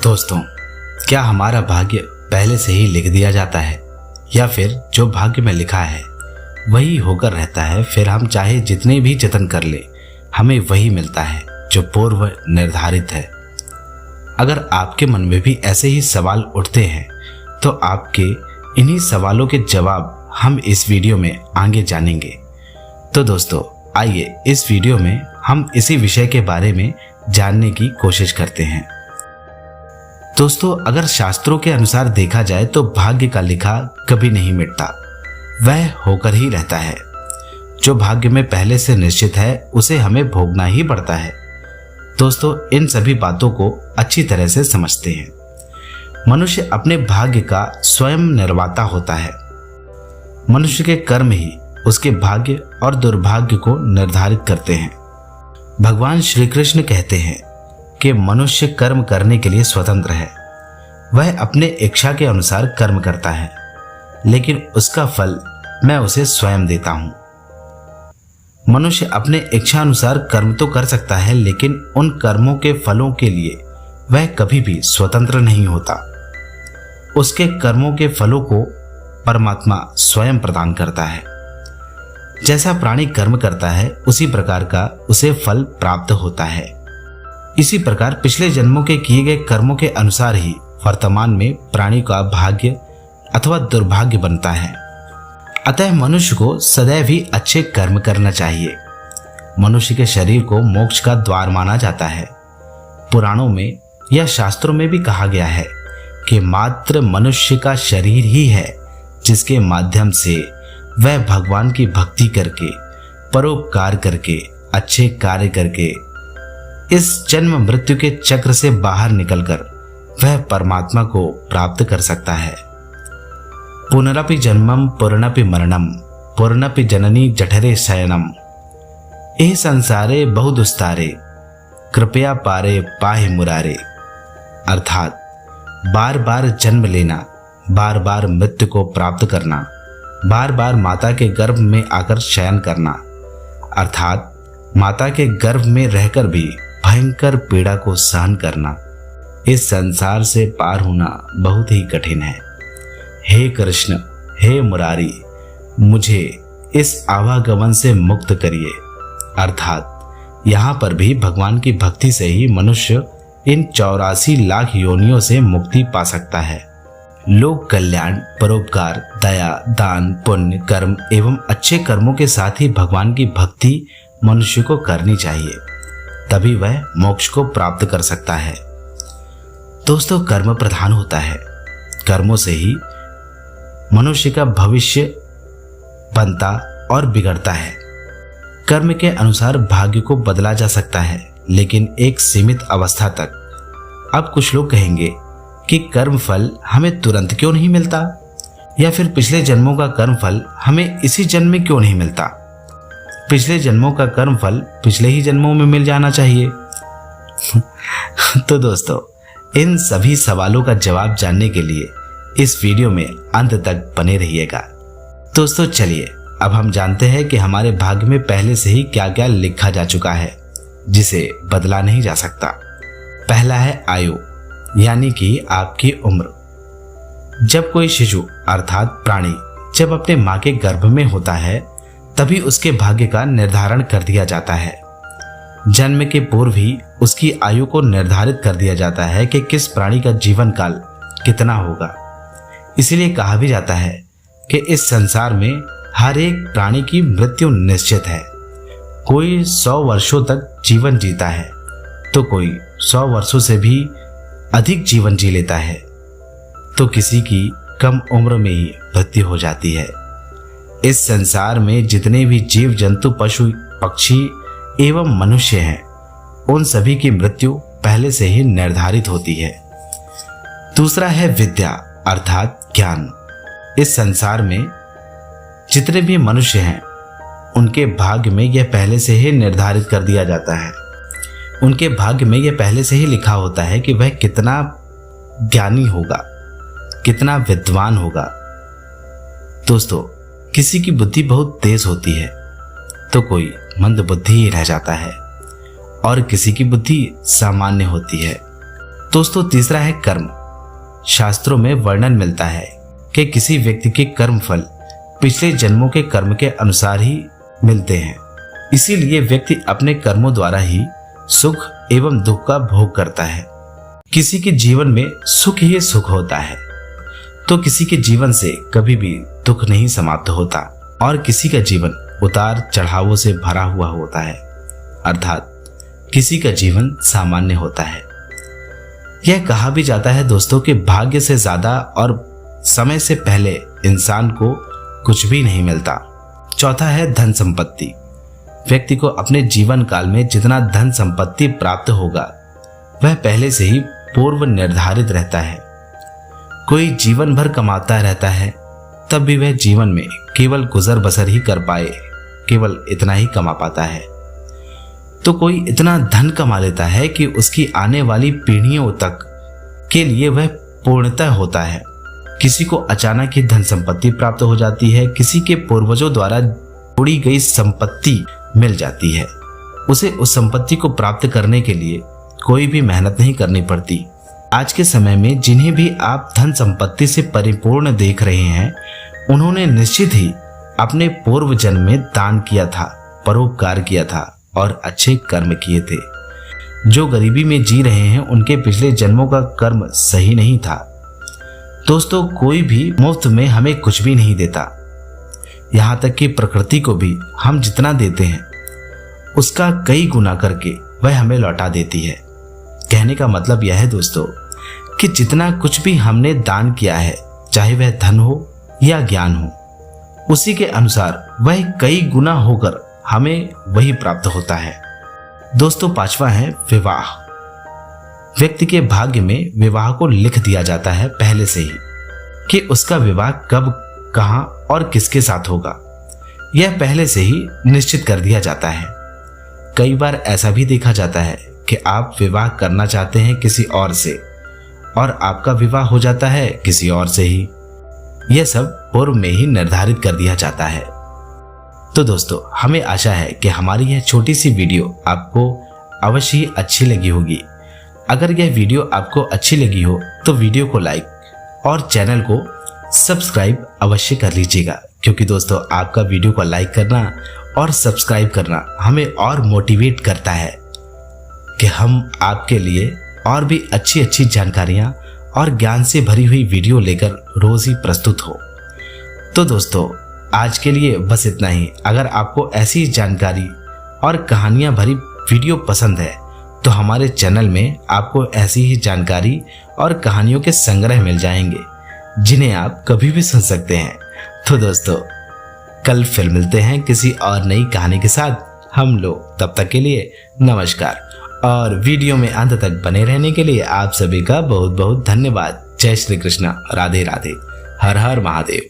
दोस्तों, क्या हमारा भाग्य पहले से ही लिख दिया जाता है या फिर जो भाग्य में लिखा है वही होकर रहता है? फिर हम चाहे जितने भी जतन कर ले हमें वही मिलता है जो पूर्व निर्धारित है। अगर आपके मन में भी ऐसे ही सवाल उठते हैं तो आपके इन्हीं सवालों के जवाब हम इस वीडियो में आगे जानेंगे। तो दोस्तों, आइए इस वीडियो में हम इसी विषय के बारे में जानने की कोशिश करते हैं। दोस्तों, अगर शास्त्रों के अनुसार देखा जाए तो भाग्य का लिखा कभी नहीं मिटता, वह होकर ही रहता है। जो भाग्य में पहले से निश्चित है उसे हमें भोगना ही पड़ता है। दोस्तों, इन सभी बातों को अच्छी तरह से समझते हैं। मनुष्य अपने भाग्य का स्वयं निर्माता होता है। मनुष्य के कर्म ही उसके भाग्य और दुर्भाग्य को निर्धारित करते हैं। भगवान श्री कृष्ण कहते हैं कि मनुष्य कर्म करने के लिए स्वतंत्र है। वह अपने इच्छा के अनुसार कर्म करता है, लेकिन उसका फल मैं उसे स्वयं देता हूं। मनुष्य अपने इच्छा अनुसार कर्म तो कर सकता है, लेकिन उन कर्मों के फलों के लिए वह कभी भी स्वतंत्र नहीं होता। उसके कर्मों के फलों को परमात्मा स्वयं प्रदान करता है। जैसा प्राणी कर्म करता है उसी प्रकार का उसे फल प्राप्त होता है। इसी प्रकार पिछले जन्मों के किए गए कर्मों के अनुसार ही वर्तमान में प्राणी का भाग्य अथवा दुर्भाग्य बनता है। अतः मनुष्य को सदैव ही अच्छे कर्म करना चाहिए। मनुष्य के शरीर को मोक्ष का द्वार माना जाता है। पुराणों में या शास्त्रों में भी कहा गया है कि मात्र मनुष्य का शरीर ही है जिसके माध्यम से वह भगवान की भक्ति करके, परोपकार करके, अच्छे कार्य करके इस जन्म मृत्यु के चक्र से बाहर निकलकर वह परमात्मा को प्राप्त कर सकता है। पुनरपि जन्मम पुनरपि मरणम पुनरपि जननी जठरे शयनम एह संसारे बहुदुस्तारे कृपया पारे पाहि मुरारे। अर्थात बार बार जन्म लेना, बार बार मृत्यु को प्राप्त करना, बार बार माता के गर्भ में आकर शयन करना, अर्थात माता के गर्भ में रहकर भी भयंकर पीड़ा को सहन करना, इस संसार से पार होना बहुत ही कठिन है। हे कृष्ण, हे मुरारी, मुझे इस आवागमन से मुक्त करिए। अर्थात यहाँ पर भी भगवान की भक्ति से ही मनुष्य इन 84 लाख योनियों से मुक्ति पा सकता है। लोक कल्याण, परोपकार, दया, दान, पुण्य कर्म एवं अच्छे कर्मों के साथ ही भगवान की भक्ति मनुष्य को करनी चाहिए, तभी वह मोक्ष को प्राप्त कर सकता है। दोस्तों, कर्म प्रधान होता है। कर्मों से ही मनुष्य का भविष्य बनता और बिगड़ता है। कर्म के अनुसार भाग्य को बदला जा सकता है, लेकिन एक सीमित अवस्था तक। अब कुछ लोग कहेंगे कि कर्म फल हमें तुरंत क्यों नहीं मिलता, या फिर पिछले जन्मों का कर्म फल हमें इसी जन्म में क्यों नहीं मिलता? पिछले जन्मों का कर्म फल पिछले ही जन्मों में मिल जाना चाहिए। तो दोस्तों, इन सभी सवालों का जवाब जानने के लिए इस वीडियो में अंत तक बने रहिएगा। दोस्तों, चलिए अब हम जानते हैं कि हमारे भाग्य में पहले से ही क्या क्या लिखा जा चुका है जिसे बदला नहीं जा सकता। पहला है आयु, यानी कि आपकी उम्र। जब कोई शिशु अर्थात प्राणी जब अपने मां के गर्भ में होता है तभी उसके भाग्य का निर्धारण कर दिया जाता है। जन्म के पूर्व ही उसकी आयु को निर्धारित कर दिया जाता है कि किस प्राणी का जीवन काल कितना होगा। इसलिए कहा भी जाता है कि इस संसार में हर एक प्राणी की मृत्यु निश्चित है। कोई 100 वर्षों तक जीवन जीता है तो कोई 100 वर्षों से भी अधिक जीवन जी लेता है, तो किसी की कम उम्र में ही मृत्यु हो जाती है। इस संसार में जितने भी जीव जंतु, पशु, पक्षी एवं मनुष्य हैं, उन सभी की मृत्यु पहले से ही निर्धारित होती है। दूसरा है विद्या अर्थात ज्ञान। इस संसार में जितने भी मनुष्य हैं उनके भाग्य में यह पहले से ही निर्धारित कर दिया जाता है। उनके भाग्य में यह पहले से ही लिखा होता है कि वह कितना ज्ञानी होगा, कितना विद्वान होगा। दोस्तों, किसी की बुद्धि बहुत तेज होती है तो कोई मंद बुद्धि ही रह जाता है और किसी की बुद्धि सामान्य होती है। दोस्तों तीसरा है कर्म। शास्त्रों में वर्णन मिलता है कि किसी व्यक्ति के कर्म फल पिछले जन्मों के कर्म के अनुसार ही मिलते हैं। इसीलिए व्यक्ति अपने कर्मों द्वारा ही सुख एवं दुख का भोग करता है। किसी के जीवन में सुख ही सुख होता है तो किसी के जीवन से कभी भी दुख नहीं समाप्त होता और किसी का जीवन उतार चढ़ावों से भरा हुआ होता है, अर्थात किसी का जीवन सामान्य होता है। यह कहा भी जाता है दोस्तों कि भाग्य से ज्यादा और समय से पहले इंसान को कुछ भी नहीं मिलता। चौथा है धन संपत्ति। व्यक्ति को अपने जीवन काल में जितना धन संपत्ति प्राप्त होगा वह पहले से ही पूर्व निर्धारित रहता है। कोई जीवन भर कमाता रहता है तब भी वह जीवन में केवल गुजर बसर ही कर पाए, केवल इतना ही कमा पाता है। तो कोई इतना धन कमा लेता है कि उसकी आने वाली पीढ़ियों तक के लिए वह पूर्णतः होता है। किसी को अचानक ही धन संपत्ति प्राप्त हो जाती है, किसी के पूर्वजों द्वारा जोड़ी गई संपत्ति मिल जाती है। उसे उस संपत्ति को प्राप्त करने के लिए कोई भी मेहनत नहीं करनी पड़ती। आज के समय में जिन्हें भी आप धन संपत्ति से परिपूर्ण देख रहे हैं, उन्होंने निश्चित ही अपने पूर्व जन्म में दान किया था, परोपकार किया था और अच्छे कर्म किए थे। जो गरीबी में जी रहे हैं उनके पिछले जन्मों का कर्म सही नहीं था। दोस्तों कोई भी मुफ्त में हमें कुछ भी नहीं देता। यहाँ तक कि प्रकृति को भी हम जितना देते हैं उसका कई गुना करके वह हमें लौटा देती है। कहने का मतलब यह है दोस्तों कि जितना कुछ भी हमने दान किया है, चाहे वह धन हो या ज्ञान हो, उसी के अनुसार वह कई गुना होकर हमें वही प्राप्त होता है। दोस्तों पांचवा है विवाह। व्यक्ति के भाग्य में विवाह को लिख दिया जाता है पहले से ही कि उसका विवाह कब, कहां और किसके साथ होगा। यह पहले से ही निश्चित कर दिया जाता है। कई बार ऐसा भी देखा जाता है कि आप विवाह करना चाहते हैं किसी और से और आपका विवाह हो जाता है किसी और से ही। यह सब पूर्व में ही निर्धारित कर दिया जाता है। तो दोस्तों हमें आशा है कि हमारी यह छोटी सी वीडियो आपको अवश्य ही अच्छी लगी होगी। अगर यह वीडियो आपको अच्छी लगी हो तो वीडियो को लाइक और चैनल को सब्सक्राइब अवश्य कर लीजिएगा, क्योंकि दोस्तों आपका वीडियो को लाइक करना और सब्सक्राइब करना हमें और मोटिवेट करता है कि हम आपके लिए और भी अच्छी अच्छी जानकारियां और ज्ञान से भरी हुई वीडियो लेकर रोज ही प्रस्तुत हो। तो दोस्तों आज के लिए बस इतना ही। अगर आपको ऐसी जानकारी और कहानियां भरी वीडियो पसंद है तो हमारे चैनल में आपको ऐसी ही जानकारी और कहानियों के संग्रह मिल जाएंगे जिन्हें आप कभी भी सुन सकते हैं। तो दोस्तों कल फिर मिलते हैं किसी और नई कहानी के साथ हम लोग। तब तक के लिए नमस्कार और वीडियो में अंत तक बने रहने के लिए आप सभी का बहुत बहुत धन्यवाद। जय श्री कृष्ण, राधे राधे, हर हर महादेव।